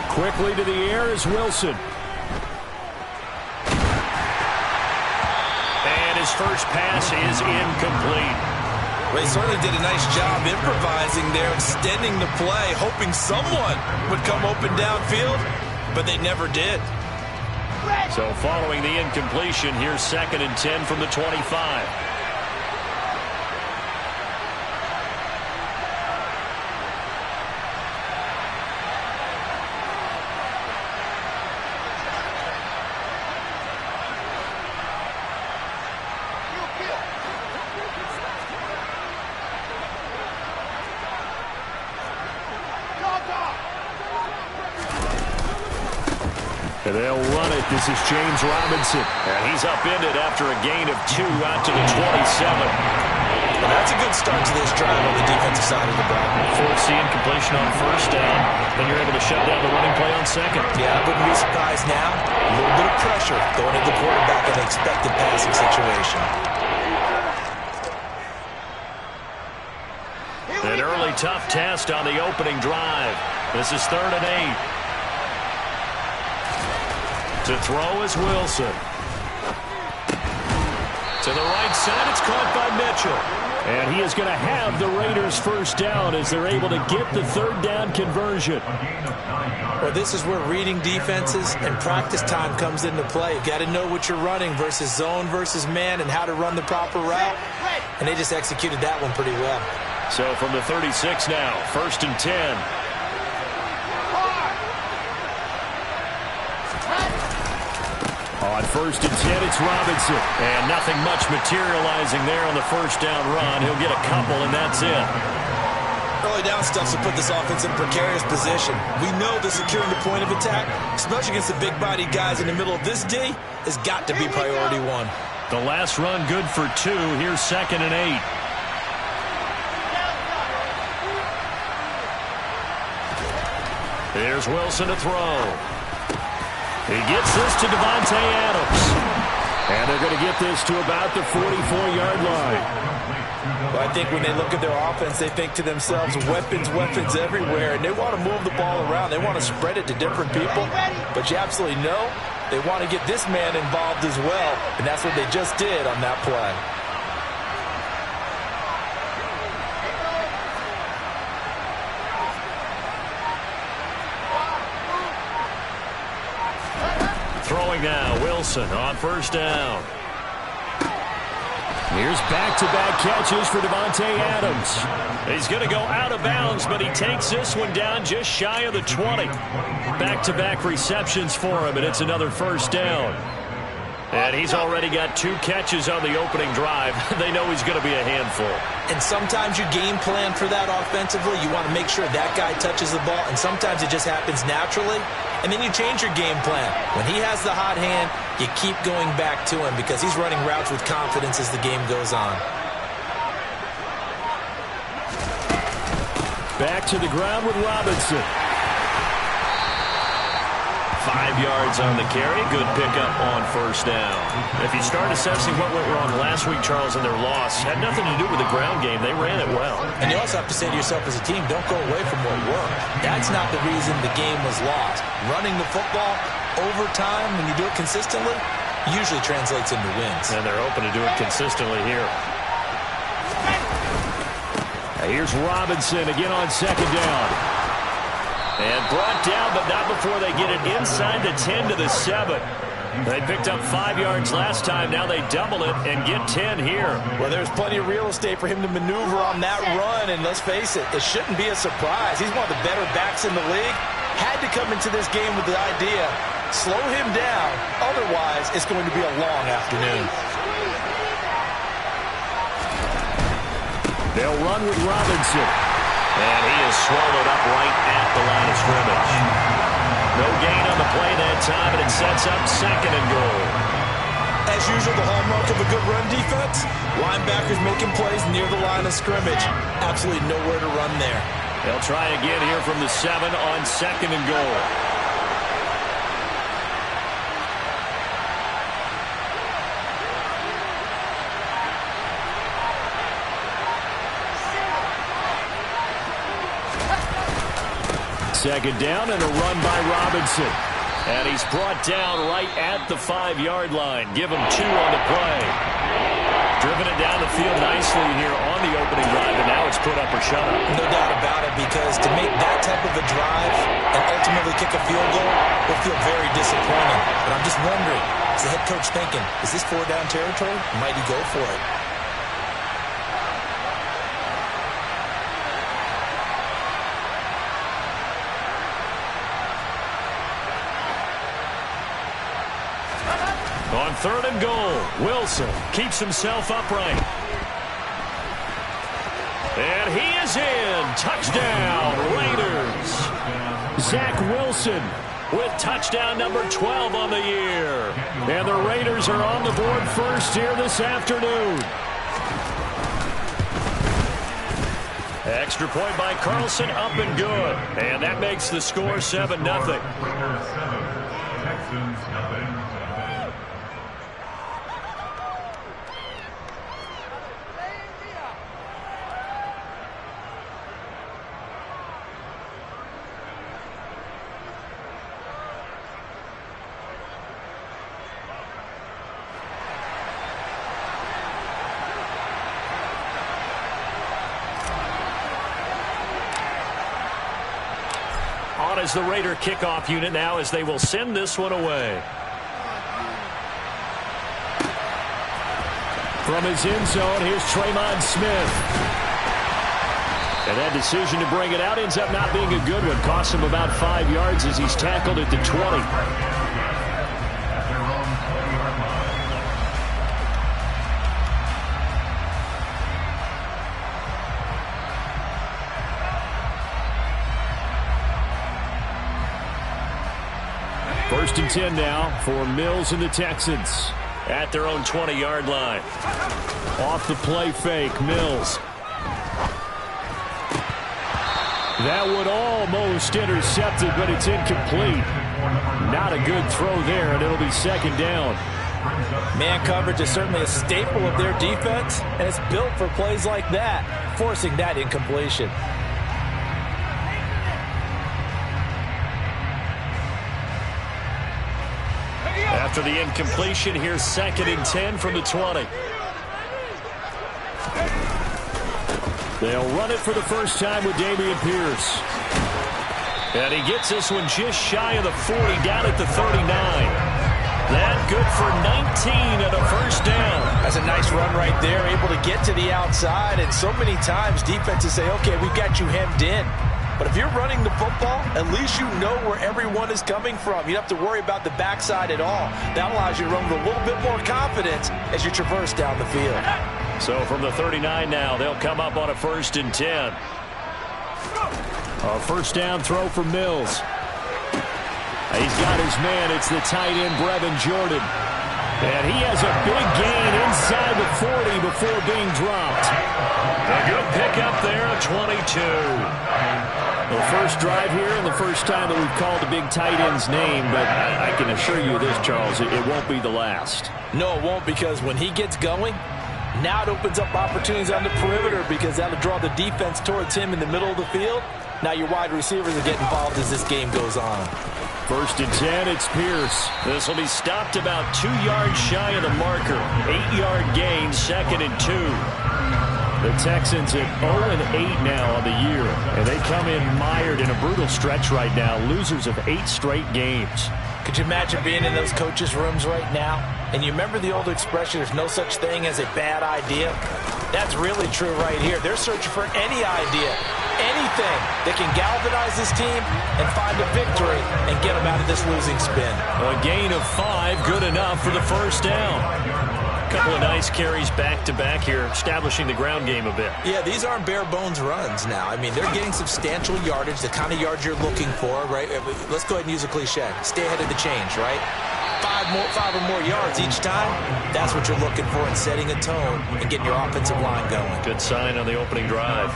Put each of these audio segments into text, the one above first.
Quickly to the air is Wilson. And his first pass is incomplete. They certainly did a nice job improvising there, extending the play, hoping someone would come open downfield, but they never did. So following the incompletion, here's 2nd and 10 from the 25. And they'll run it. This is James Robinson. And he's upended after a gain of 2 out to the 27. Well, that's a good start to this drive on the defensive side of the ball. Force the incompletion on 1st down. Then you're able to shut down the running play on 2nd. Yeah, I wouldn't be surprised now. A little bit of pressure going into the quarterback in an expected passing situation. An early tough test on the opening drive. This is 3rd and 8. To throw is Wilson. To the right side, it's caught by Mitchell. And he is going to have the Raiders' 1st down as they're able to get the 3rd down conversion. Well, this is where reading defenses and practice time comes into play. You got to know what you're running versus zone versus man and how to run the proper route. And they just executed that one pretty well. So from the 36 now, 1st and 10. On 1st and 10, it's Robinson. And nothing much materializing there on the 1st down run. He'll get a couple, and that's it. Early down stuff to put this offense in a precarious position. We know that securing the point of attack, especially against the big-bodied guys in the middle of this D, has got to be priority 1. The last run good for 2. Here's 2nd and 8. Here's Wilson to throw. He gets this to Davante Adams. And they're going to get this to about the 44-yard line. Well, I think when they look at their offense, they think to themselves, weapons, weapons everywhere. And they want to move the ball around. They want to spread it to different people. But you absolutely know they want to get this man involved as well. And that's what they just did on that play. Throwing now, Wilson on 1st down. Here's back-to-back catches for Davante Adams. He's going to go out of bounds, but he takes this one down just shy of the 20. Back-to-back receptions for him, and it's another 1st down. And he's already got 2 catches on the opening drive. They know he's going to be a handful. And sometimes you game plan for that offensively. You want to make sure that guy touches the ball, and sometimes it just happens naturally. And then you change your game plan. When he has the hot hand, you keep going back to him because he's running routes with confidence as the game goes on. Back to the ground with Robinson. 5 yards on the carry. Good pickup on 1st down. If you start assessing what went wrong last week, Charles, in their loss, had nothing to do with the ground game. They ran it well. And you also have to say to yourself as a team, don't go away from what worked. That's not the reason the game was lost. Running the football over time, when you do it consistently, usually translates into wins. And they're open to do it consistently here. Here's Robinson again on 2nd down. And brought down, but not before they get it inside the 10 to the 7. They picked up 5 yards last time. Now they double it and get 10 here. Well, there's plenty of real estate for him to maneuver on that run. And let's face it, it shouldn't be a surprise. He's one of the better backs in the league. Had to come into this game with the idea, slow him down. Otherwise, it's going to be a long afternoon. They'll run with Robinson. And he is swallowed up right at the line of scrimmage. No gain on the play that time, and it sets up 2nd and goal. As usual, the hallmark of a good run defense, linebackers making plays near the line of scrimmage. Absolutely nowhere to run there. They'll try again here from the 7 on 2nd and goal. second down and a run by Robinson. And he's brought down right at the 5-yard line. Give him 2 on the play. Driven it down the field nicely here on the opening drive, and now it's put up or shut up. No doubt about it, because to make that type of a drive and ultimately kick a field goal will feel very disappointing. But I'm just wondering, is the head coach thinking, is this 4-down territory? Might he go for it? On 3rd and goal, Wilson keeps himself upright. And he is in. Touchdown, Raiders. Zach Wilson with touchdown number 12 on the year. And the Raiders are on the board first here this afternoon. Extra point by Carlson, up and good. And that makes the score 7-0. As the Raider kickoff unit now, as they will send this one away. From his end zone, here's Tremon Smith. And that decision to bring it out ends up not being a good one. Costs him about 5 yards as he's tackled at the 20. First and 10 now for Mills and the Texans at their own 20-yard line. Off the play fake, Mills. That would almost intercepted, but it's incomplete. Not a good throw there, and it'll be 2nd down. Man coverage is certainly a staple of their defense, and it's built for plays like that, forcing that incompletion. After the incompletion, here's 2nd and 10 from the 20. They'll run it for the first time with Dameon Pierce. And he gets this one just shy of the 40, down at the 39. That good for 19 and a first down. That's a nice run right there, able to get to the outside. And so many times defenses say, okay, we've got you hemmed in. But if you're running the football, at least you know where everyone is coming from. You don't have to worry about the backside at all. That allows you to run with a little bit more confidence as you traverse down the field. So from the 39 now, they'll come up on a 1st and 10. A first down throw for Mills. He's got his man. It's the tight end, Brevin Jordan. And he has a big gain inside the 40 before being dropped. A good pickup there, a 22. The first drive here and the first time that we've called the big tight end's name, but I can assure you this, Charles, it won't be the last. No, it won't, because when he gets going, now it opens up opportunities on the perimeter, because that'll draw the defense towards him in the middle of the field. Now your wide receivers will get involved as this game goes on. 1st and 10, it's Pierce. This will be stopped about 2 yards shy of the marker. 8-yard gain, 2nd and 2. The Texans at 0-8 now on the year, and they come in mired in a brutal stretch right now, losers of 8 straight games. Could you imagine being in those coaches' rooms right now? And you remember the old expression, there's no such thing as a bad idea? That's really true right here. They're searching for any idea, anything that can galvanize this team and find a victory and get them out of this losing spin. A gain of 5, good enough for the first down. A couple of nice carries back-to-back here, establishing the ground game a bit. Yeah, these aren't bare-bones runs now. I mean, they're getting substantial yardage, the kind of yards you're looking for, right? Let's go ahead and use a cliche. Stay ahead of the change, right? 5 or more yards each time, that's what you're looking for in setting a tone and getting your offensive line going. Good sign on the opening drive.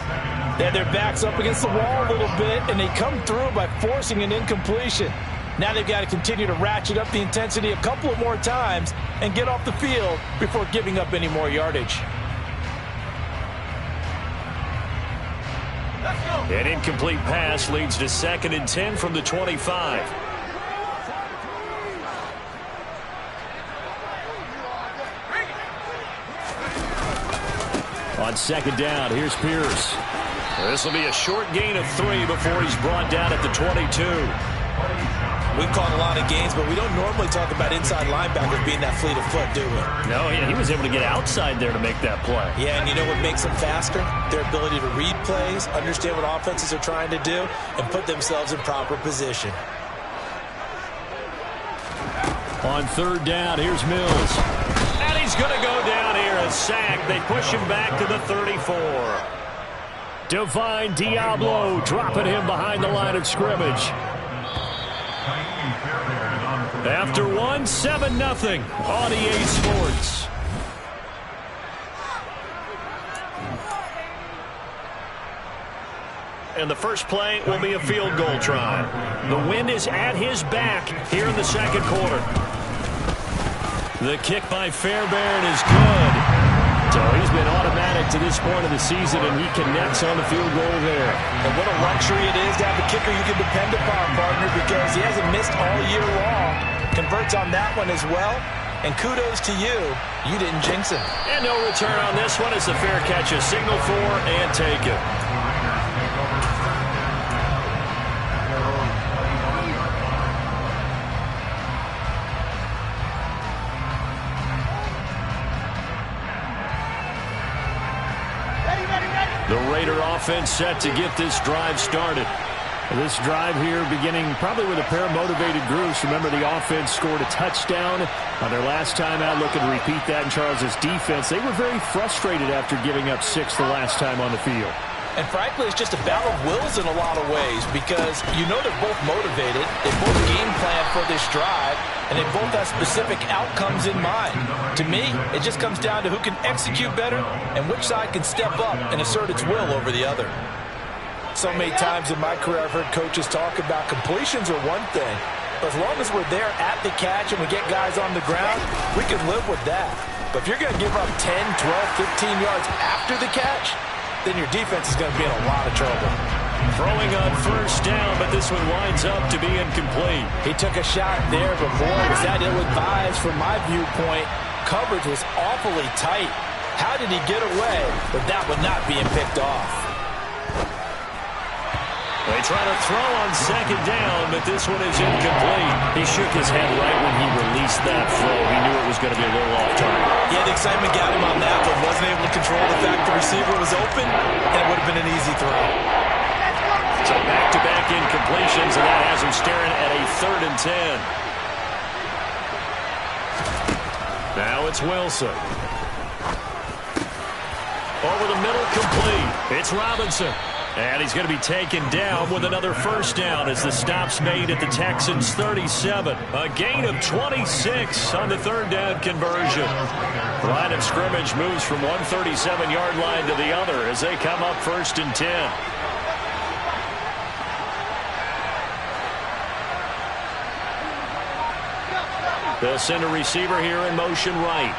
They have their backs up against the wall a little bit, and they come through by forcing an incompletion. Now they've got to continue to ratchet up the intensity a couple of more times and get off the field before giving up any more yardage. Let's go. An incomplete pass leads to 2nd and 10 from the 25. On 2nd down, here's Pierce. This will be a short gain of 3 before he's brought down at the 22. We've called a lot of games, but we don't normally talk about inside linebackers being that fleet of foot, do we? No, yeah, he was able to get outside there to make that play. Yeah, and you know what makes them faster? Their ability to read plays, understand what offenses are trying to do, and put themselves in proper position. On 3rd down, here's Mills. And he's going to go down here, a sack. They push him back to the 34. Divine Diablo dropping him behind the line of scrimmage. After 1, 7-0 on EA Sports. And the first play will be a field goal try. The wind is at his back here in the 2nd quarter. The kick by Fairbairn is good. So he's been automatic to this point of the season, and he connects on the field goal there. And what a luxury it is to have a kicker you can depend upon, partner, because he hasn't missed all year long. Converts on that one as well. And kudos to you. You didn't jinx him. And no return on this one as the fair catch is signaled for and taken. The Raider offense set to get this drive started. This drive here beginning probably with a pair of motivated groups. Remember, the offense scored a touchdown on their last time out. Looking to repeat that in Charles' defense. They were very frustrated after giving up 6 the last time on the field. And frankly, it's just a battle of wills in a lot of ways because you know they're both motivated. They both game plan for this drive, and they both have specific outcomes in mind. To me, it just comes down to who can execute better and which side can step up and assert its will over the other. So many times in my career, I've heard coaches talk about completions are one thing, but as long as we're there at the catch and we get guys on the ground, we can live with that. But if you're going to give up 10, 12, 15 yards after the catch, then your defense is going to be in a lot of trouble. Throwing on 1st down, but this one winds up to be incomplete. He took a shot there, but boy, was that ill-advised from my viewpoint. Coverage was awfully tight. How did he get away with that one not being picked off? They try to throw on 2nd down, but this one is incomplete. He shook his head right when he released that throw. He knew it was going to be a little off target. Yeah, the excitement got him on that, but wasn't able to control the fact the receiver was open, and it would have been an easy throw. So back-to-back incompletions, and that has him staring at a 3rd and 10. Now it's Wilson. Over the middle, complete. It's Robinson. And he's going to be taken down with another 1st down as the stop's made at the Texans' 37. A gain of 26 on the 3rd down conversion. The line of scrimmage moves from one 37-yard line to the other as they come up 1st and 10. They'll send a receiver here in motion right.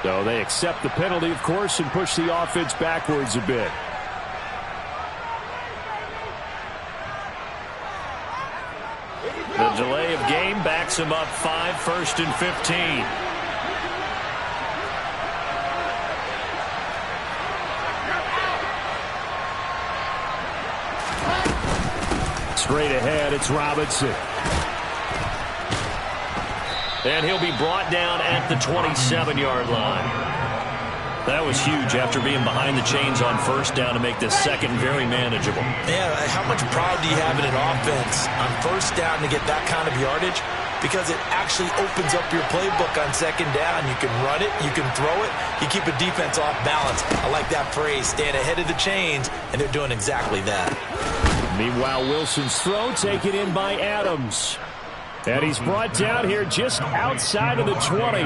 So they accept the penalty, of course, and push the offense backwards a bit. The delay of game backs him up 5, 1st and 15. Straight ahead, it's Robinson. And he'll be brought down at the 27-yard line. That was huge after being behind the chains on 1st down to make this 2nd very manageable. Yeah, how much pride do you have in an offense on 1st down to get that kind of yardage? Because it actually opens up your playbook on 2nd down. You can run it, you can throw it, you keep a defense off balance. I like that phrase, staying ahead of the chains, and they're doing exactly that. Meanwhile, Wilson's throw taken in by Adams. And he's brought down here just outside of the 20.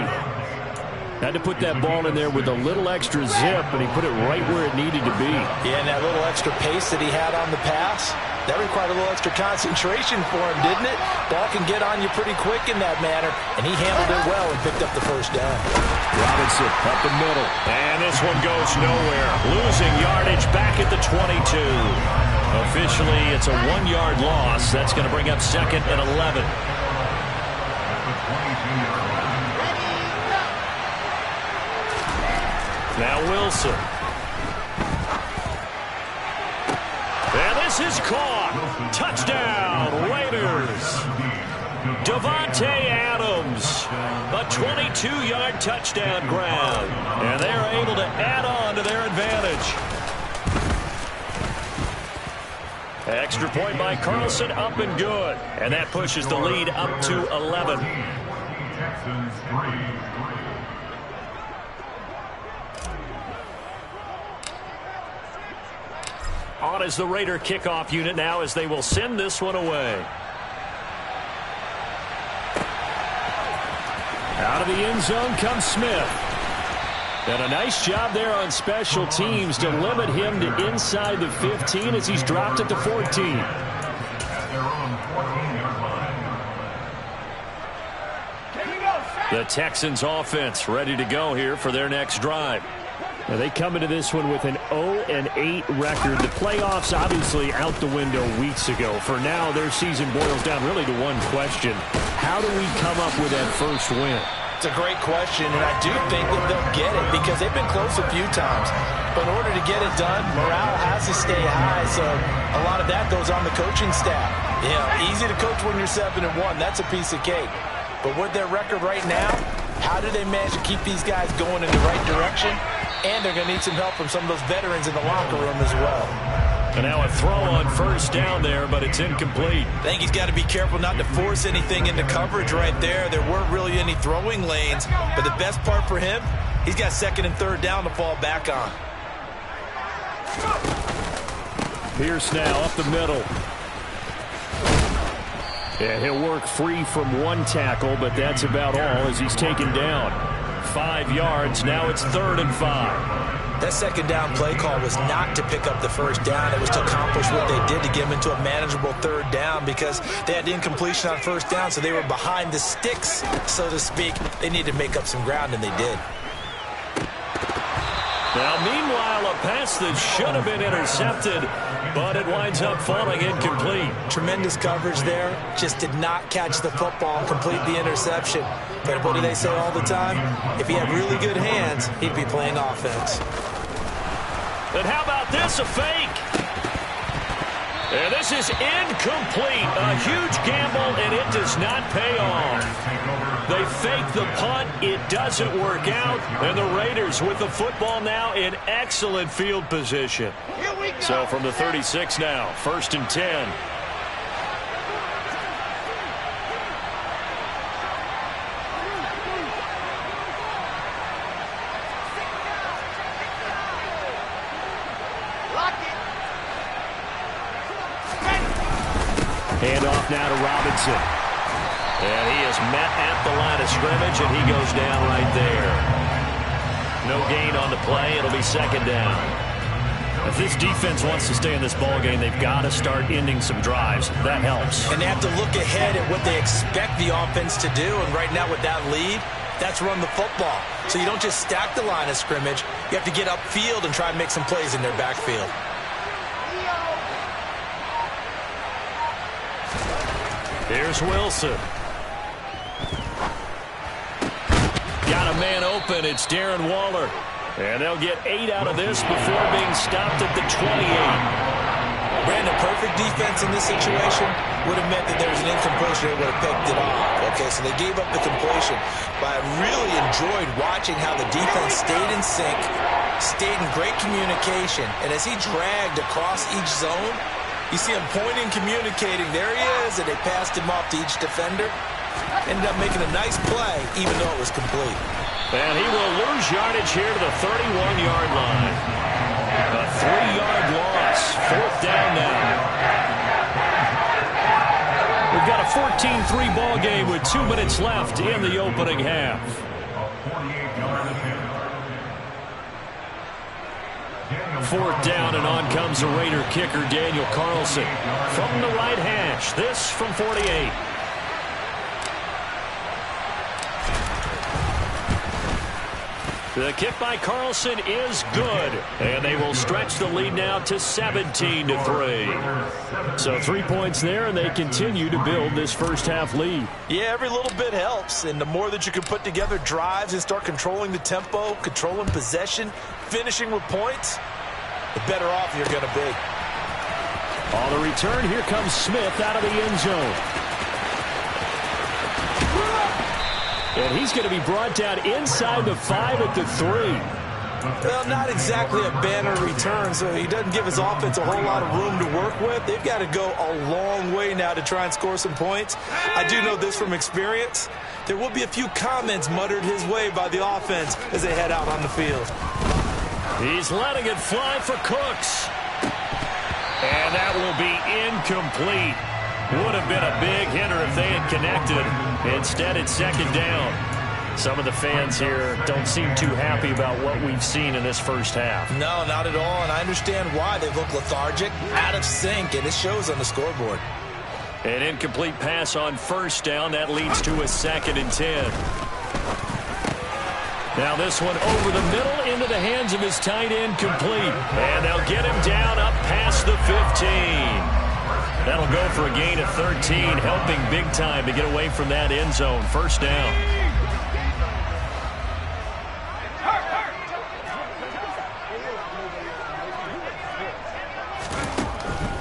Had to put that ball in there with a little extra zip, and he put it right where it needed to be. Yeah, and that little extra pace that he had on the pass, That required a little extra concentration for him, didn't it? Ball can get on you pretty quick in that manner, and he handled it well and picked up the first down. Robinson up the middle, and this one goes nowhere. Losing yardage back at the 22. Officially, it's a 1-yard loss. That's going to bring up 2nd and 11. Now Wilson. And this is caught. Touchdown, Raiders. Davante Adams. A 22-yard touchdown grab. And they're able to add on to their advantage. Extra point by Carlson, up and good. And that pushes the lead up to 11. Texans 3. On is the Raider kickoff unit now as they will send this one away. Out of the end zone comes Smith. And a nice job there on special teams to limit him to inside the 15 as he's dropped it to 14. The Texans offense ready to go here for their next drive. Now they come into this one with an 0-8 record. The playoffs obviously out the window weeks ago. For now, their season boils down really to one question. How do we come up with that first win? It's a great question, and I do think that they'll get it because they've been close a few times. But in order to get it done, morale has to stay high, so a lot of that goes on the coaching staff. You know, easy to coach when you're 7-1. That's a piece of cake. But with their record right now, how do they manage to keep these guys going in the right direction? And they're going to need some help from some of those veterans in the locker room as well. And now a throw on first down there, but it's incomplete. I think he's got to be careful not to force anything into coverage right there. There weren't really any throwing lanes. But the best part for him, he's got 2nd and 3rd down to fall back on. Pierce now up the middle. And he'll work free from one tackle, but that's about all as he's taken down. 5 yards. Now it's 3rd and 5. That 2nd down play call was not to pick up the first down. It was to accomplish what they did to get them into a manageable 3rd down because they had incompletion on first down, so they were behind the sticks, so to speak. They needed to make up some ground, and they did. Now, meanwhile, a pass that should have been intercepted, but it winds up falling incomplete. Tremendous coverage there. Just did not catch the football and complete the interception. But what do they say all the time? If he had really good hands, he'd be playing offense. And how about this, a fake? And this is incomplete. A huge gamble, and it does not pay off. They fake the punt. It doesn't work out. And the Raiders with the football now in excellent field position. So from the 36 now, 1st and 10. Handoff now to Robinson. And he is met at the line of scrimmage, and he goes down right there. No gain on the play. It'll be 2nd down. If this defense wants to stay in this ballgame, they've got to start ending some drives. That helps. And they have to look ahead at what they expect the offense to do. And right now with that lead, that's run the football. So you don't just stack the line of scrimmage. You have to get upfield and try and make some plays in their backfield. Here's Wilson. Got a man open. It's Darren Waller. And they'll get 8 out of this before being stopped at the 28. Brandon, perfect defense in this situation would have meant that there was an incompletion. They would have picked it off. Okay, so they gave up the completion. But I really enjoyed watching how the defense stayed in sync, stayed in great communication. And as he dragged across each zone, you see him pointing, communicating. There he is, and they passed him off to each defender. Ended up making a nice play, even though it was complete. And he will lose yardage here to the 31-yard line. A 3-yard loss. 4th down now. We've got a 14-3 ball game with 2 minutes left in the opening half. 4th down, and on comes the Raider kicker, Daniel Carlson. From the right hash, this from 48. The kick by Carlson is good, and they will stretch the lead now to 17-3. So 3 points there, and they continue to build this first half lead. Yeah, every little bit helps, and the more that you can put together drives and start controlling the tempo, controlling possession, finishing with points, the better off you're going to be. On the return, here comes Smith out of the end zone. And he's going to be brought down inside the 5 at the 3. Well, not exactly a banner return, so he doesn't give his offense a whole lot of room to work with. They've got to go a long way now to try and score some points. I do know this from experience. There will be a few comments muttered his way by the offense as they head out on the field. He's letting it fly for Cooks. And that will be incomplete. Would have been a big hitter if they had connected. Instead, it's 2nd down. Some of the fans here don't seem too happy about what we've seen in this first half. No, not at all, and I understand why. They look lethargic, out of sync, and it shows on the scoreboard. An incomplete pass on 1st down. That leads to a 2nd and 10. Now this one over the middle into the hands of his tight end, complete. And they'll get him down up past the 15. That'll go for a gain of 13, helping big time to get away from that end zone. 1st down.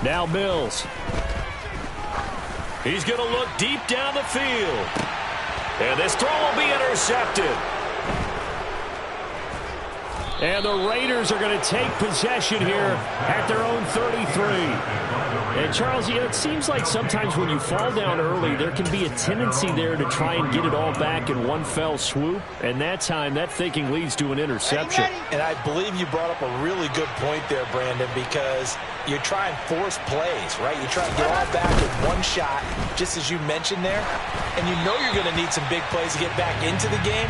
Now Mills. He's going to look deep down the field. And this throw will be intercepted. And the Raiders are going to take possession here at their own 33. And, Charles, you know, it seems like sometimes when you fall down early, there can be a tendency there to try and get it all back in one fell swoop. And that time, that thinking leads to an interception. And I believe you brought up a really good point there, Brandon, because you try and force plays, right? You try to get all back in one shot, just as you mentioned there. And you know you're going to need some big plays to get back into the game.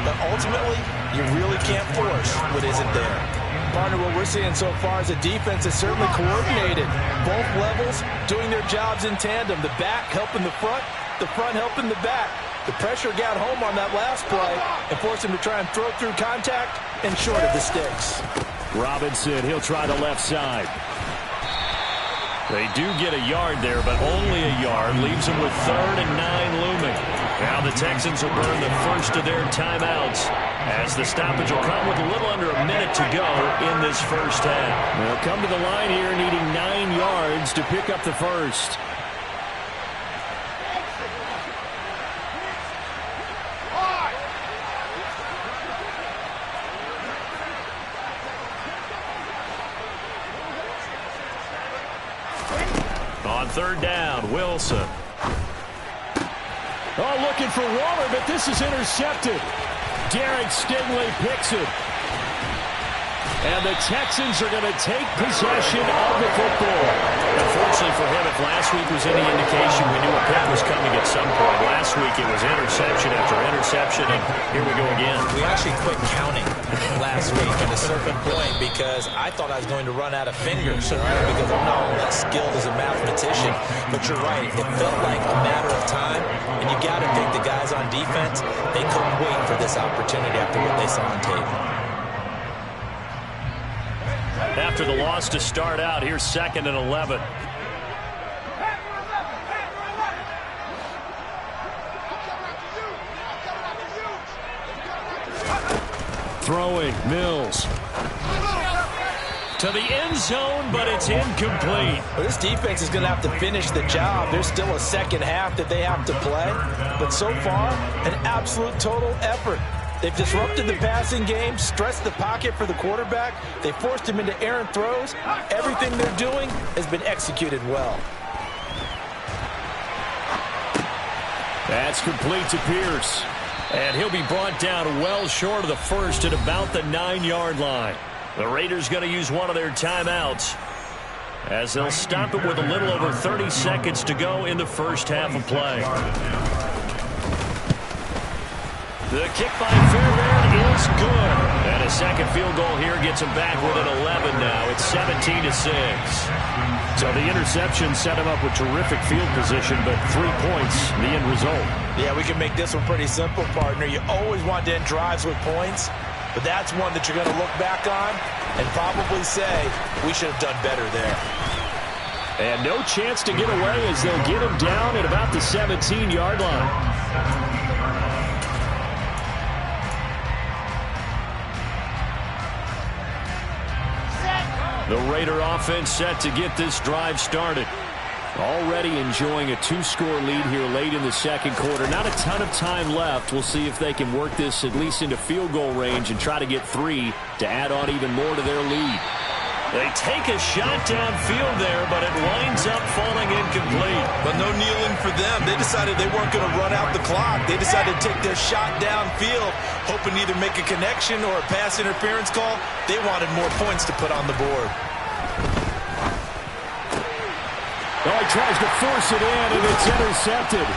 But ultimately, you really can't force what isn't there. Partner, what we're seeing so far is a defense that's certainly coordinated. Both levels doing their jobs in tandem. The back helping the front helping the back. The pressure got home on that last play and forced him to try and throw through contact and short of the sticks. Robinson, he'll try the left side. They do get a yard there, but only a yard. Leaves them with 3rd and 9 looming. Now the Texans will burn the first of their timeouts, as the stoppage will come with a little under a minute to go in this first half. They'll come to the line here needing 9 yards to pick up the first. On 3rd down, Wilson. Oh, looking for Waller, but this is intercepted. Derek Stingley picks it. And the Texans are going to take possession of the football. Unfortunately for him, if last week was any indication, we knew a pick was coming at some point. Last week it was interception after interception, and here we go again. We actually quit counting last week at a certain point because I thought I was going to run out of fingers, right? Because I'm not all that skilled as a mathematician. But you're right, it felt like a matter of time, and you got to think the guys on defense, they couldn't wait for this opportunity after what they saw on tape. After the loss to start out, here's 2nd and 11. Throwing, Mills. To the end zone, but it's incomplete. Well, this defense is going to have to finish the job. There's still a second half that they have to play. But so far, an absolute total effort. They've disrupted the passing game, stressed the pocket for the quarterback. They forced him into errant throws. Everything they're doing has been executed well. That's complete to Pierce. And he'll be brought down well short of the first at about the 9-yard line. The Raiders going to use one of their timeouts, as they'll stop it with a little over 30 seconds to go in the first half of play. The kick by Fairbairn is good. And a second field goal here gets gets them back within 11 now. It's 17-6. So the interception set him up with terrific field position, but 3 points, the end result. Yeah, we can make this one pretty simple, partner. You always want to end drives with points, but that's one that you're going to look back on and probably say, we should have done better there. And no chance to get away as they'll get him down at about the 17-yard line. The Raider offense set to get this drive started. Already enjoying a 2-score lead here late in the second quarter. Not a ton of time left. We'll see if they can work this at least into field goal range and try to get 3 to add on even more to their lead. They take a shot downfield there, but it winds up falling incomplete. But no kneeling for them. They decided they weren't going to run out the clock. They decided to take their shot downfield, hoping to either make a connection or a pass interference call. They wanted more points to put on the board. Oh, he tries to force it in, and it's intercepted.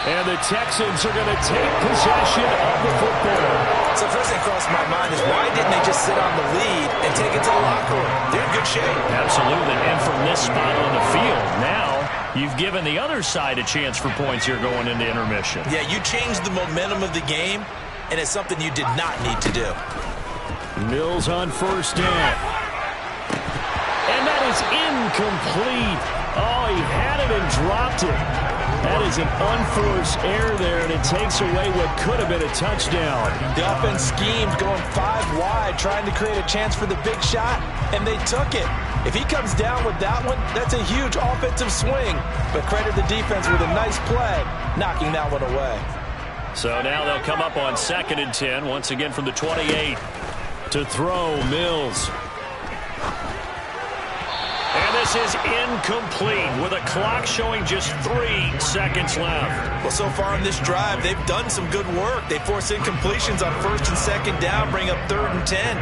And the Texans are going to take possession of the football. So first thing crossed my mind is why didn't they just sit on the lead and take it to the locker room? They're in good shape. Absolutely. And from this spot on the field, now you've given the other side a chance for points here going into intermission. Yeah, you changed the momentum of the game, and it's something you did not need to do. Mills on first down. And that is incomplete. Oh, he had it and dropped it. That is an unforced error there, and it takes away what could have been a touchdown. The offense schemed going 5 wide, trying to create a chance for the big shot, and they took it. If he comes down with that one, that's a huge offensive swing. But credit the defense with a nice play, knocking that one away. So now they'll come up on 2nd and 10, once again from the 28. To throw, Mills. And this is incomplete with a clock showing just 3 seconds left. Well, so far in this drive, they've done some good work. They force incompletions on 1st and 2nd down, bring up 3rd and 10.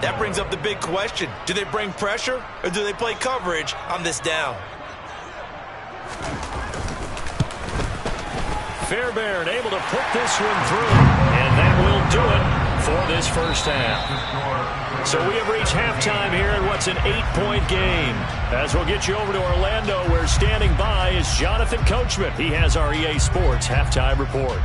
That brings up the big question. Do they bring pressure or do they play coverage on this down? Fairbairn able to put this one through. And that will do it for this first half. So we have reached halftime here in what's an 8-point game. As we'll get you over to Orlando, where standing by is Jonathan Coachman. He has our EA Sports halftime report.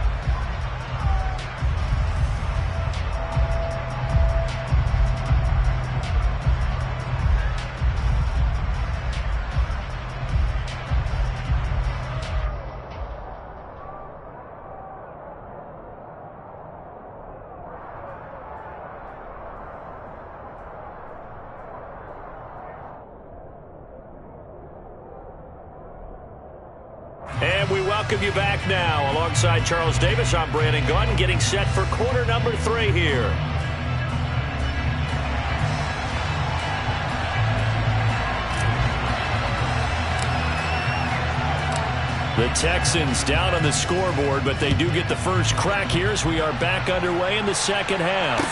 And we welcome you back now. Alongside Charles Davis, I'm Brandon Gunn, getting set for quarter number 3 here. The Texans down on the scoreboard, but they do get the first crack here as we are back underway in the second half.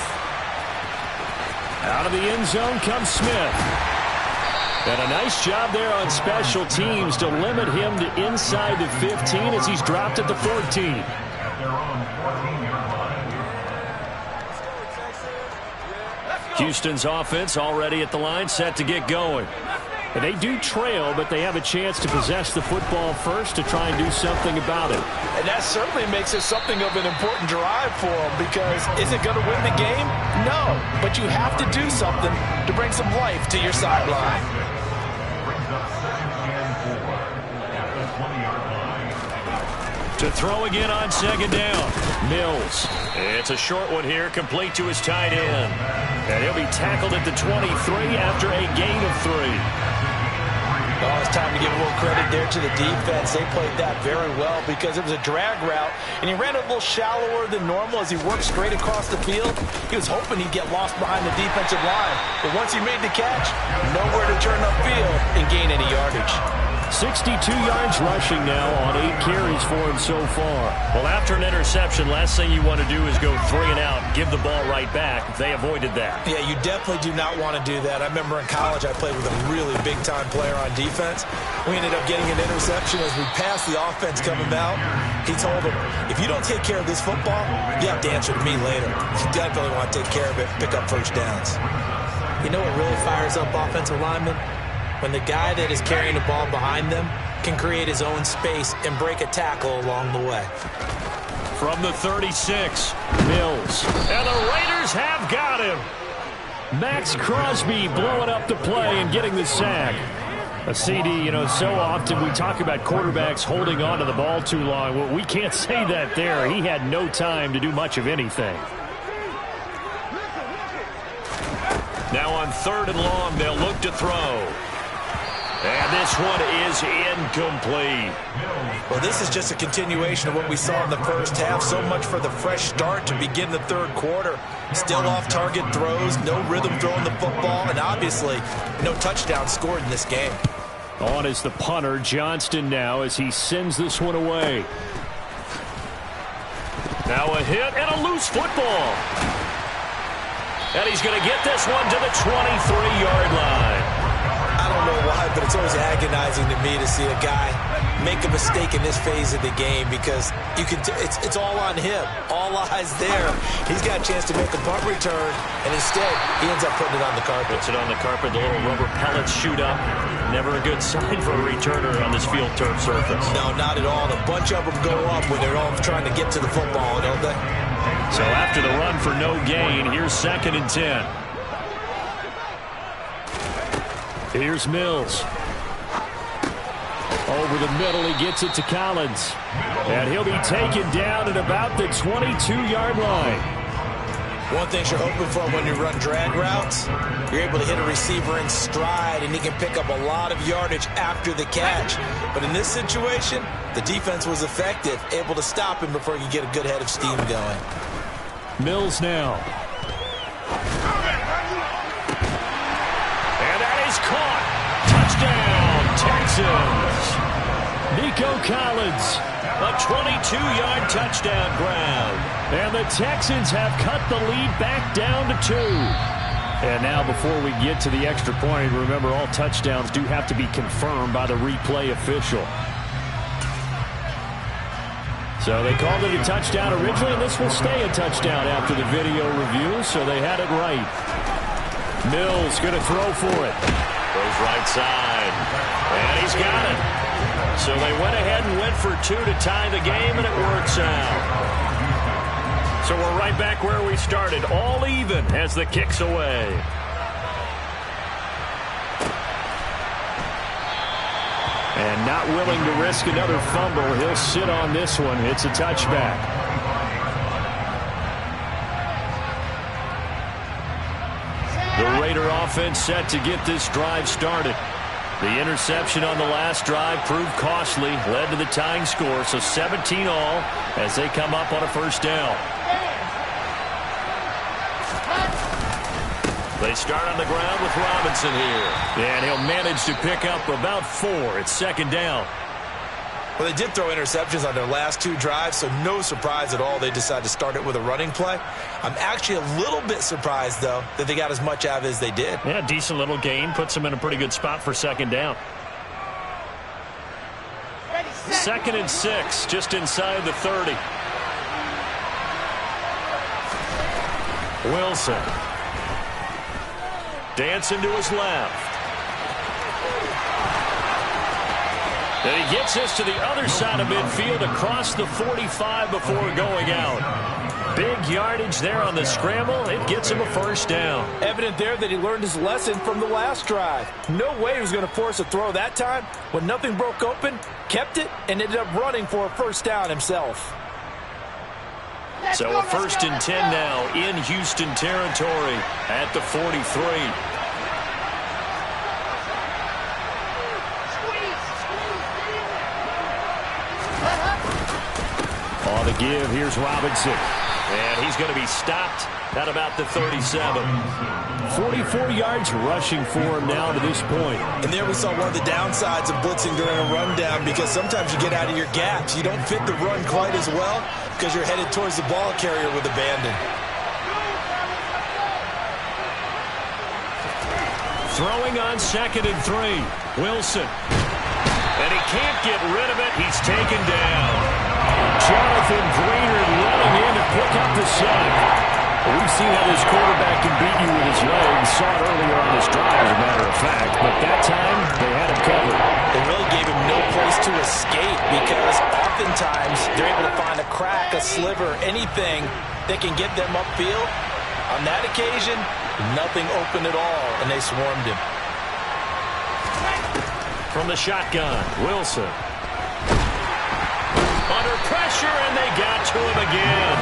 Out of the end zone comes Smith. And a nice job there on special teams to limit him to inside the 15 as he's dropped at the 14. Houston's offense already at the line, set to get going. And they do trail, but they have a chance to possess the football first to try and do something about it. And that certainly makes it something of an important drive for them, because is it going to win the game? No, but you have to do something to bring some life to your sideline. To throw again on 2nd down. Mills. It's a short one here, complete to his tight end. And he'll be tackled at the 23 after a gain of 3. Oh, it's time to give a little credit there to the defense. They played that very well because it was a drag route, and he ran a little shallower than normal as he worked straight across the field. He was hoping he'd get lost behind the defensive line, but once he made the catch, nowhere to turn upfield and gain any yardage. 62 yards rushing now on 8 carries for him so far. Well, after an interception, last thing you want to do is go 3 and out, give the ball right back. They avoided that. Yeah, you definitely do not want to do that. I remember in college I played with a really big-time player on defense. We ended up getting an interception as we passed the offense coming out. He told him, if you don't take care of this football, you have to answer to me later. You definitely want to take care of it, pick up first downs. You know what really fires up offensive linemen? When the guy that is carrying the ball behind them can create his own space and break a tackle along the way. From the 36, Mills. And the Raiders have got him. Max Crosby blowing up the play and getting the sack. A CD, you know, so often we talk about quarterbacks holding on to the ball too long. Well, we can't say that there. He had no time to do much of anything. Now on 3rd and long, they'll look to throw. And this one is incomplete. Well, this is just a continuation of what we saw in the first half. So much for the fresh start to begin the 3rd quarter. Still off-target throws, no rhythm throwing the football, and obviously no touchdown scored in this game. On is the punter, Johnston now, as he sends this one away. Now a hit and a loose football. And he's going to get this one to the 23-yard line. I don't know why, but it's always agonizing to me to see a guy make a mistake in this phase of the game because you can. It's all on him. All eyes there. He's got a chance to make a punt return, and instead he ends up putting it on the carpet. Puts it on the carpet. The little rubber pellets shoot up. Never a good sign for a returner on this field turf surface. No, not at all. And a bunch of them go up when they're all trying to get to the football, don't they? So after the run for no gain, here's 2nd and 10. Here's Mills. Over the middle, he gets it to Collins. And he'll be taken down at about the 22-yard line. One thing you're hoping for when you run drag routes, you're able to hit a receiver in stride, and he can pick up a lot of yardage after the catch. But in this situation, the defense was effective, able to stop him before he could get a good head of steam going. Mills now. And that is caught. Touchdown, Texans. Nico Collins, a 22-yard touchdown grab. And the Texans have cut the lead back down to 2. And now before we get to the extra point, remember all touchdowns do have to be confirmed by the replay official. So they called it a touchdown originally, and this will stay a touchdown after the video review, so they had it right. Mills going to throw for it. Goes right side. And he's got it. So they went ahead and went for 2 to tie the game, and it works out. So we're right back where we started, all even as the kick's away. And not willing to risk another fumble, he'll sit on this one. It's a touchback. The Raider offense set to get this drive started. The interception on the last drive proved costly, led to the tying score, so 17 all as they come up on a first down. They start on the ground with Robinson here. And he'll manage to pick up about 4. It's 2nd down. Well, they did throw interceptions on their last 2 drives, so no surprise at all they decided to start it with a running play. I'm actually a little bit surprised, though, that they got as much out of it as they did. Yeah, decent little gain. Puts them in a pretty good spot for 2nd down. 2nd and 6, just inside the 30. Wilson. Dancing to his left. And he gets this to the other side of midfield across the 45 before going out. Big yardage there on the scramble. It gets him a first down. Evident there that he learned his lesson from the last drive. No way he was going to force a throw that time. When nothing broke open, kept it, and ended up running for a first down himself. So a 1st and 10 now in Houston territory at the 43. On the give, here's Robinson. And he's going to be stopped at about the 37. 44 yards rushing for him now to this point. And there we saw one of the downsides of blitzing during a rundown, because sometimes you get out of your gaps. You don't fit the run quite as well because you're headed towards the ball carrier with abandon. Throwing on 2nd and 3. Wilson. And he can't get rid of it. He's taken down. Jonathan Greenard running in to pick up the sack. We've seen how this quarterback can beat you with his legs. Saw it earlier on this drive, as a matter of fact. But that time, they had him covered. They really gave him no place to escape because oftentimes they're able to find a crack, a sliver, anything that can get them upfield. On that occasion, nothing open at all, and they swarmed him. From the shotgun, Wilson. Under pressure, and they got to him again.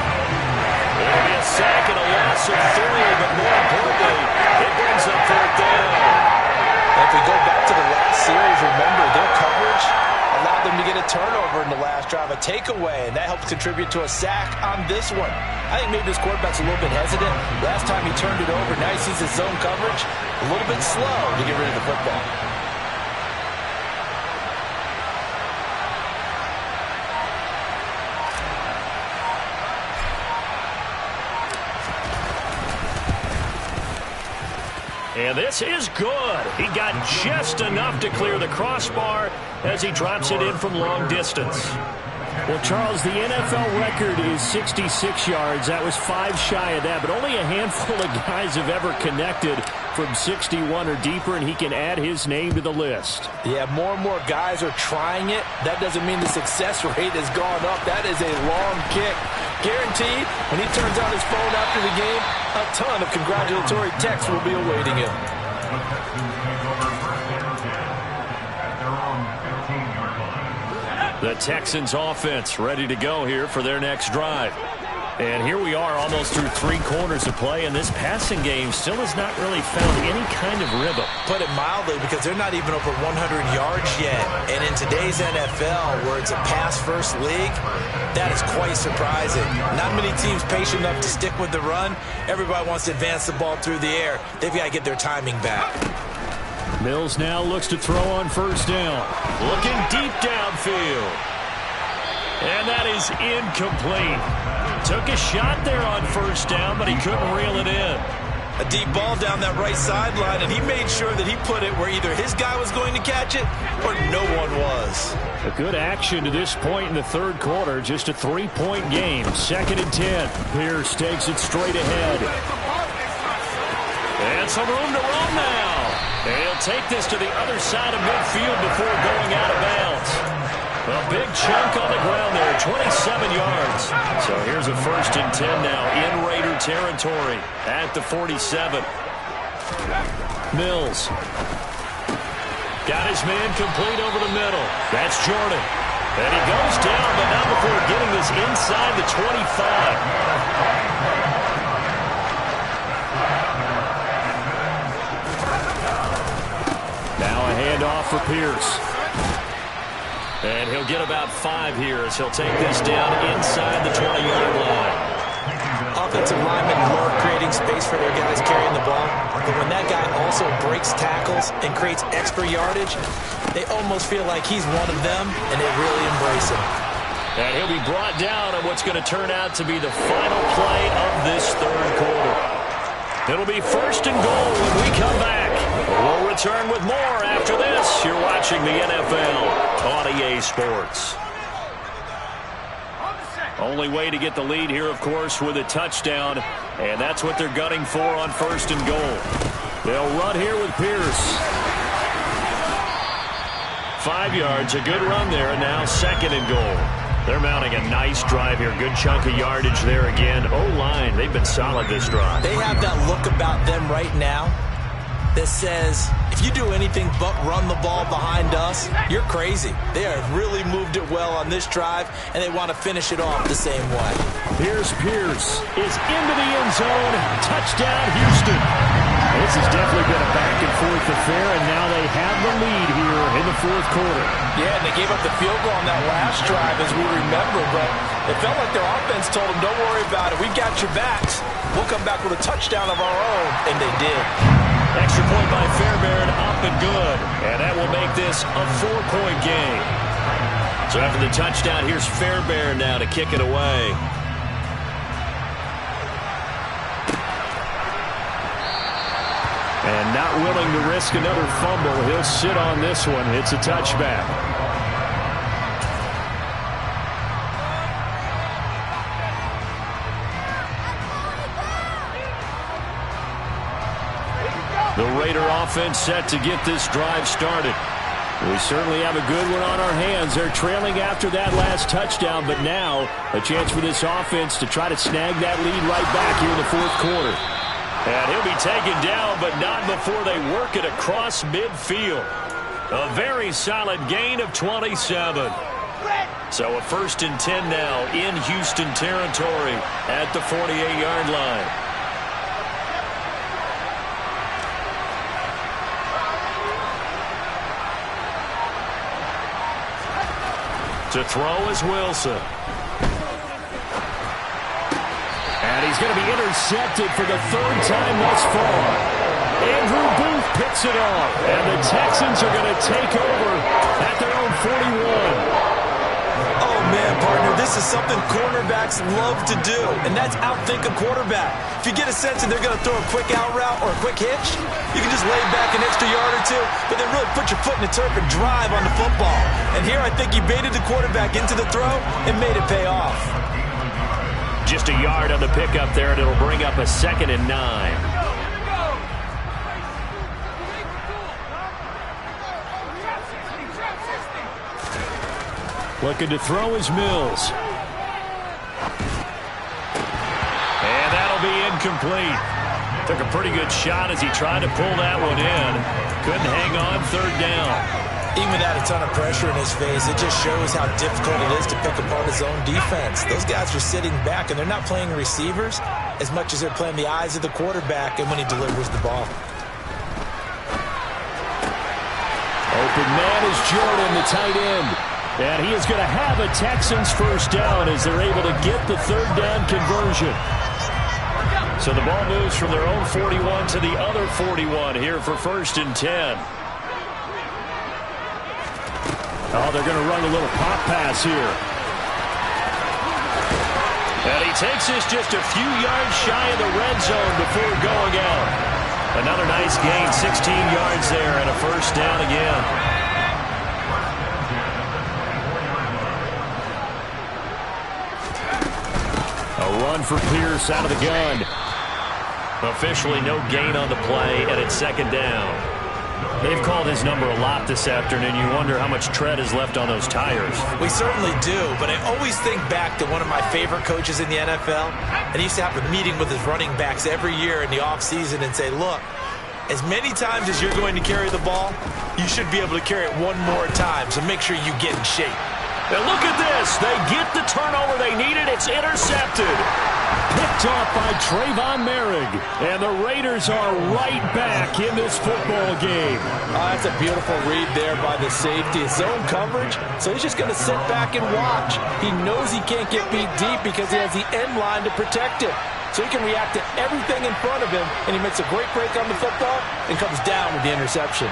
It'll be a sack and a loss of 3, but more importantly, it brings up 4th down. If we go back to the last series, remember, their coverage allowed them to get a turnover in the last drive, a takeaway, and that helped contribute to a sack on this one. I think maybe this quarterback's a little bit hesitant. Last time he turned it over, now he sees his zone coverage, a little bit slow to get rid of the football. And this is good. He got just enough to clear the crossbar as he drops it in from long distance. Well, Charles, the NFL record is 66 yards. That was 5 shy of that, but only a handful of guys have ever connected from 61 or deeper, and he can add his name to the list. Yeah, more and more guys are trying it. That doesn't mean the success rate has gone up. That is a long kick. Guaranteed, when he turns on his phone after the game, a ton of congratulatory texts will be awaiting him. The Texans offense ready to go here for their next drive. And here we are almost through 3 quarters of play, and this passing game still has not really found any kind of rhythm. Put it mildly, because they're not even over 100 yards yet. And in today's NFL, where it's a pass-first league, that is quite surprising. Not many teams patient enough to stick with the run. Everybody wants to advance the ball through the air. They've got to get their timing back. Mills now looks to throw on 1st down. Looking deep downfield. And that is incomplete. Took a shot there on 1st down, but he couldn't reel it in. A deep ball down that right sideline, and he made sure that he put it where either his guy was going to catch it or no one was. A good action to this point in the 3rd quarter. Just a 3-point game. 2nd and 10. Pierce takes it straight ahead. And some room to run now. And he'll take this to the other side of midfield before going out of bounds. A big chunk on the ground there, 27 yards. So here's a 1st and 10 now in Raider territory at the 47. Mills. Got his man complete over the middle. That's Jordan. And he goes down, but not before getting this inside the 25. Handoff for Pierce. And he'll get about 5 here as he'll take this down inside the 20-yard line. Offensive linemen love creating space for their guys carrying the ball. But when that guy also breaks tackles and creates extra yardage, they almost feel like he's one of them, and they really embrace him. And he'll be brought down on what's going to turn out to be the final play of this 3rd quarter. It'll be 1st and goal when we come back. We'll return with more after this. You're watching the NFL on EA Sports. Only way to get the lead here, of course, with a touchdown. And that's what they're gunning for on 1st and goal. They'll run here with Pierce. 5 yards, a good run there, and now 2nd and goal. They're mounting a nice drive here. Good chunk of yardage there again. O-line, they've been solid this drive. They have that look about them right now that says, if you do anything but run the ball behind us, you're crazy. They have really moved it well on this drive, and they want to finish it off the same way. Here's Pierce is into the end zone. Touchdown, Houston. This has definitely been a back-and-forth affair, and now they have the lead here in the 4th quarter. Yeah, and they gave up the field goal on that last drive, as we remember, but it felt like their offense told them, don't worry about it. We've got your backs. We'll come back with a touchdown of our own, and they did. Extra point by Fairbairn, up and good. And that will make this a 4-point game. So after the touchdown, here's Fairbairn now to kick it away. And not willing to risk another fumble. He'll sit on this one. It's a touchback. The Raider offense set to get this drive started. We certainly have a good one on our hands. They're trailing after that last touchdown, but now a chance for this offense to try to snag that lead right back here in the fourth quarter. And he'll be taken down, but not before they work it across midfield. A very solid gain of 27. So a 1st and 10 now in Houston territory at the 48-yard line. To throw is Wilson. And he's going to be intercepted for the 3rd time thus far. Andrew Booth picks it off. And the Texans are going to take over at their own 41. Oh, man, partner, this is something cornerbacks love to do, and that's outthink a quarterback. If you get a sense that they're going to throw a quick out route or a quick hitch, you can just lay back an extra yard or two, but then really put your foot in the turf and drive on the football. And here I think he baited the quarterback into the throw and made it pay off. Just a yard on the pickup there, and it'll bring up a 2nd and 9. Looking to throw is Mills. And that'll be incomplete. Took a pretty good shot as he tried to pull that one in. Couldn't hang on, 3rd down. Even without a ton of pressure in his face, it just shows how difficult it is to pick apart his own defense. Those guys are sitting back, and they're not playing receivers as much as they're playing the eyes of the quarterback and when he delivers the ball. Open man is Jordan, the tight end. And he is going to have a Texans 1st down as they're able to get the 3rd down conversion. So the ball moves from their own 41 to the other 41 here for 1st and 10. Oh, they're going to run a little pop pass here. And he takes this just a few yards shy of the red zone before going out. Another nice gain, 16 yards there, and a 1st down again. A run for Pierce out of the gun. Officially no gain on the play, and it's 2nd down. They've called his number a lot this afternoon. You wonder how much tread is left on those tires. We certainly do, but I always think back to one of my favorite coaches in the NFL, and he used to have a meeting with his running backs every year in the offseason and say, look, as many times as you're going to carry the ball, you should be able to carry it one more time, so make sure you get in shape. And look at this. They get the turnover they needed. It's intercepted. Picked off by Trayvon Merrick. And the Raiders are right back in this football game. Oh, that's a beautiful read there by the safety. It's zone coverage, so he's just going to sit back and watch. He knows he can't get beat deep because he has the end line to protect it. So he can react to everything in front of him, and he makes a great break on the football and comes down with the interception.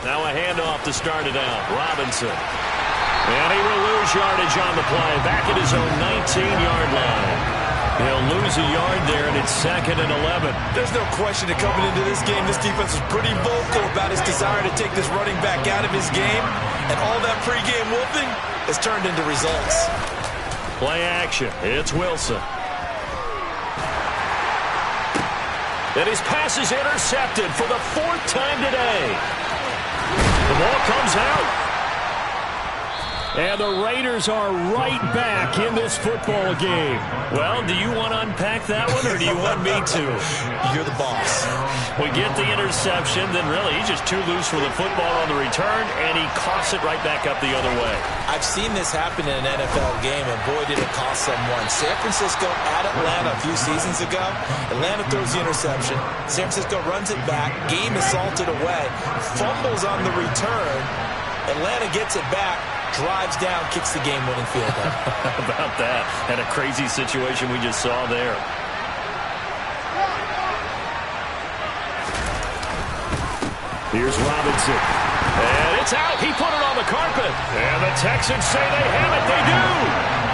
Now a handoff to start it out. Robinson. And he will lose yardage on the play. Back at his own 19-yard line. He'll lose a yard there, and it's 2nd and 11. There's no question that coming into this game, this defense is pretty vocal about his desire to take this running back out of his game. And all that pregame whooping has turned into results. Play action. It's Wilson. And his pass is intercepted for the 4th time today. The ball comes out. And the Raiders are right back in this football game. Well, do you want to unpack that one, or do you want me to? You're the boss. We get the interception, then really he's just too loose for the football on the return, and he coughs it right back up the other way. I've seen this happen in an NFL game, and boy, did it cost someone. San Francisco at Atlanta a few seasons ago. Atlanta throws the interception. San Francisco runs it back. Game is salted away. Fumbles on the return. Atlanta gets it back. Drives down, kicks the game-winning field goal. How about that? And a crazy situation we just saw there. Here's Robinson. And it's out. He put it on the carpet. And the Texans say they have it. They do.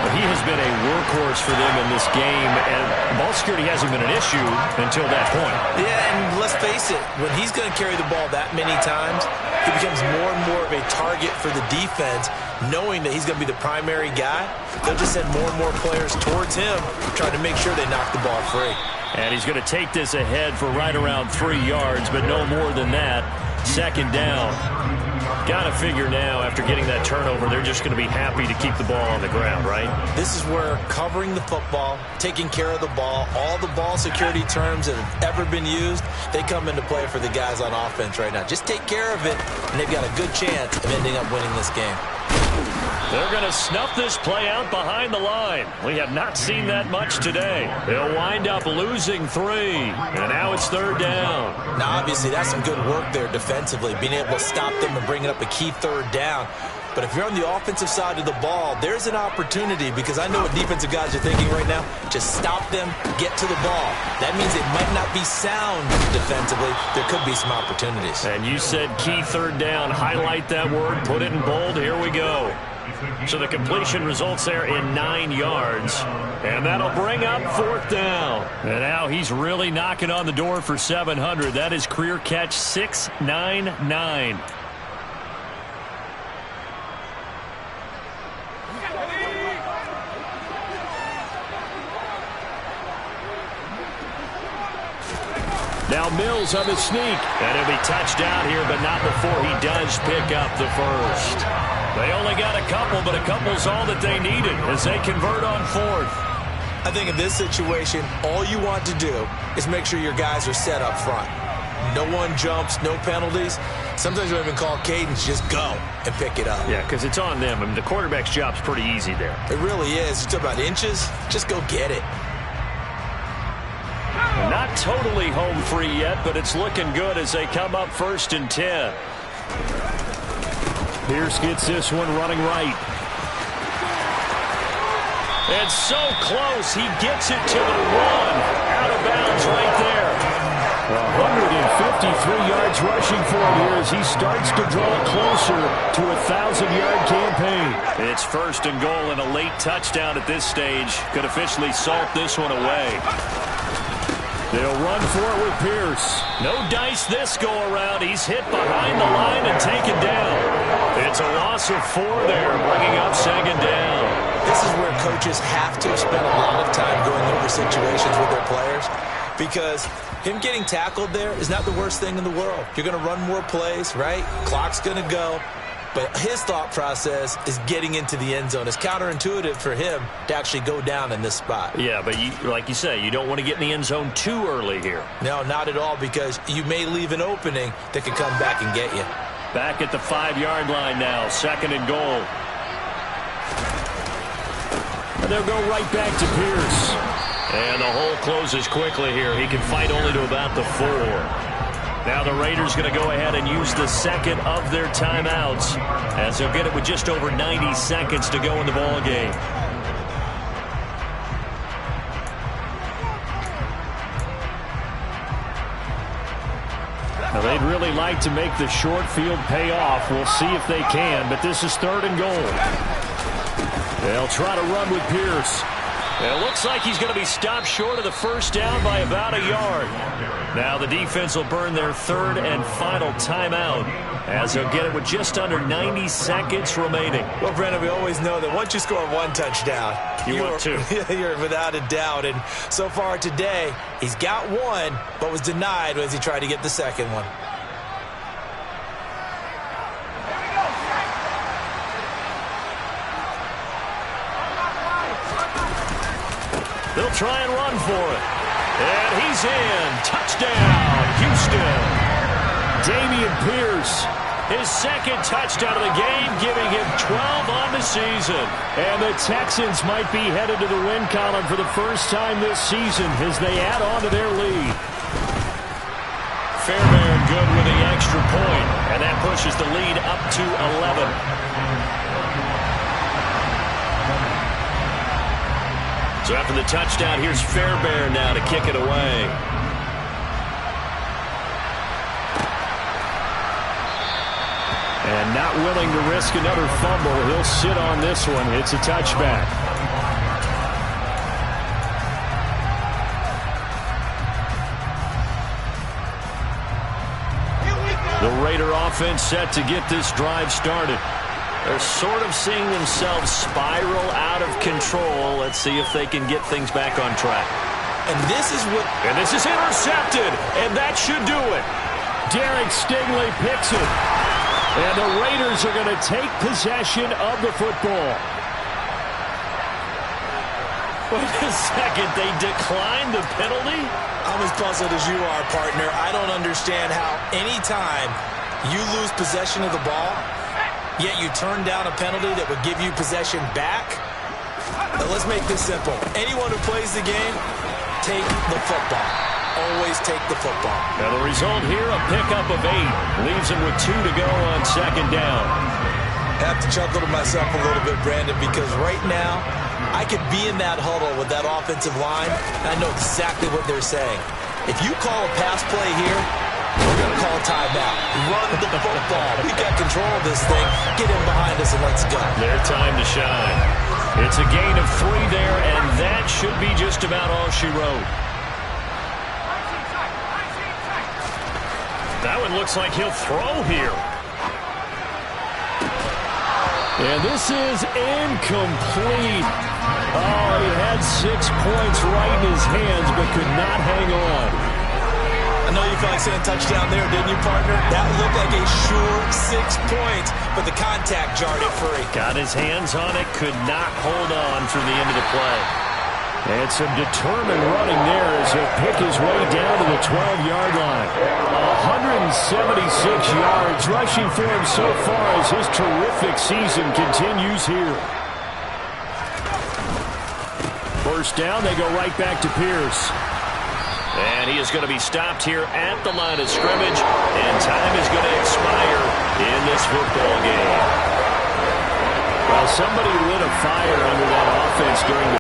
But he has been a workhorse for them in this game, and ball security hasn't been an issue until that point. Yeah, and let's face it, when he's going to carry the ball that many times, he becomes more and more of a target for the defense, knowing that he's going to be the primary guy. They'll just send more and more players towards him, trying to make sure they knock the ball free. And he's going to take this ahead for right around 3 yards, but no more than that. Second down. Got to figure now, after getting that turnover, they're just going to be happy to keep the ball on the ground, right? This is where covering the football, taking care of the ball, all the ball security terms that have ever been used, they come into play for the guys on offense right now. Just take care of it, and they've got a good chance of ending up winning this game. They're going to snuff this play out behind the line. We have not seen that much today. They'll wind up losing 3, and now it's third down. Now, obviously, that's some good work there defensively, being able to stop them and bringing up a key third down. But if you're on the offensive side of the ball, there's an opportunity, because I know what defensive guys are thinking right now. Just stop them, get to the ball. That means it might not be sound defensively. There could be some opportunities. And you said key third down. Highlight that word. Put it in bold. Here we go. So the completion results there in 9 yards. And that'll bring up fourth down. And now he's really knocking on the door for 700. That is career catch 699. Now Mills on the sneak. And he'll be touchdown here, but not before he does pick up the first. They only got a couple, but a couple's all that they needed as they convert on fourth. I think in this situation, all you want to do is make sure your guys are set up front. No one jumps, no penalties. Sometimes you don't even call cadence, just go and pick it up. Yeah, because it's on them. I mean, the quarterback's job's pretty easy there. It really is. It's about inches. Just go get it. Not totally home free yet, but it's looking good as they come up 1st and 10. Pierce gets this one running right. And so close, he gets it to the 1. Out of bounds right there. 153 yards rushing for him here as he starts to draw closer to a 1,000-yard campaign. It's 1st and goal, and a late touchdown at this stage could officially salt this one away. They'll run for it with Pierce. No dice this go-around. He's hit behind the line and taken down. It's a loss of 4 there, bringing up 2nd down. This is where coaches have to spend a lot of time going over situations with their players, because him getting tackled there is not the worst thing in the world. You're going to run more plays, right? Clock's going to go. But his thought process is getting into the end zone. It's counterintuitive for him to actually go down in this spot. Yeah, but like you say, you don't want to get in the end zone too early here. No, not at all, because you may leave an opening that could come back and get you. Back at the 5-yard line now, 2nd and goal. And they'll go right back to Pierce. And the hole closes quickly here. He can fight only to about the 4. Now the Raiders going to go ahead and use the second of their timeouts as they'll get it with just over 90 seconds to go in the ball game. Now they'd really like to make the short field pay off. We'll see if they can, but this is 3rd and goal. They'll try to run with Pierce. It looks like he's going to be stopped short of the 1st down by about a yard. Now the defense will burn their 3rd and final timeout as they'll get it with just under 90 seconds remaining. Well, Brennan, we always know that once you score 1 touchdown, want 2. You're without a doubt. And so far today, he's got 1, but was denied as he tried to get the 2nd one. They'll try and run for it. And he's in. Touchdown, Houston. Damian Pierce, his 2nd touchdown of the game, giving him 12 on the season. And the Texans might be headed to the win column for the first time this season as they add on to their lead. Fairbairn good with the extra point, and that pushes the lead up to 11. So after the touchdown, here's Fairbairn now to kick it away. And not willing to risk another fumble. He'll sit on this one. It's a touchback. The Raider offense set to get this drive started. They're sort of seeing themselves spiral out of control. Let's see if they can get things back on track. And this is intercepted, and that should do it. Derek Stingley picks it. And the Raiders are going to take possession of the football. Wait a second, they declined the penalty? I'm as puzzled as you are, partner. I don't understand how any time you lose possession of the ball, yet you turn down a penalty that would give you possession back. Now let's make this simple. Anyone who plays the game, take the football. Always take the football. Now the result here, a pickup of 8. Leaves him with 2 to go on second down. I have to chuckle to myself a little bit, Brandon, because right now, I could be in that huddle with that offensive line, and I know exactly what they're saying. If you call a pass play here, we're going to call a timeout. Run the football. We've got control of this thing. Get in behind us and let's go. Their time to shine. It's a gain of 3 there, and that should be just about all she wrote. That one looks like he'll throw here. And this is incomplete. Oh, he had 6 points right in his hands, but could not hang on. I know you felt like saying touchdown there, didn't you, partner? That looked like a sure 6 points, but the contact jarred it free. Got his hands on it, could not hold on through the end of the play. And some determined running there as he'll pick his way down to the 12-yard line. 176 yards rushing for him so far as his terrific season continues here. First down, they go right back to Pierce. And he is going to be stopped here at the line of scrimmage, and time is going to expire in this football game. Well, somebody lit a fire under that offense during the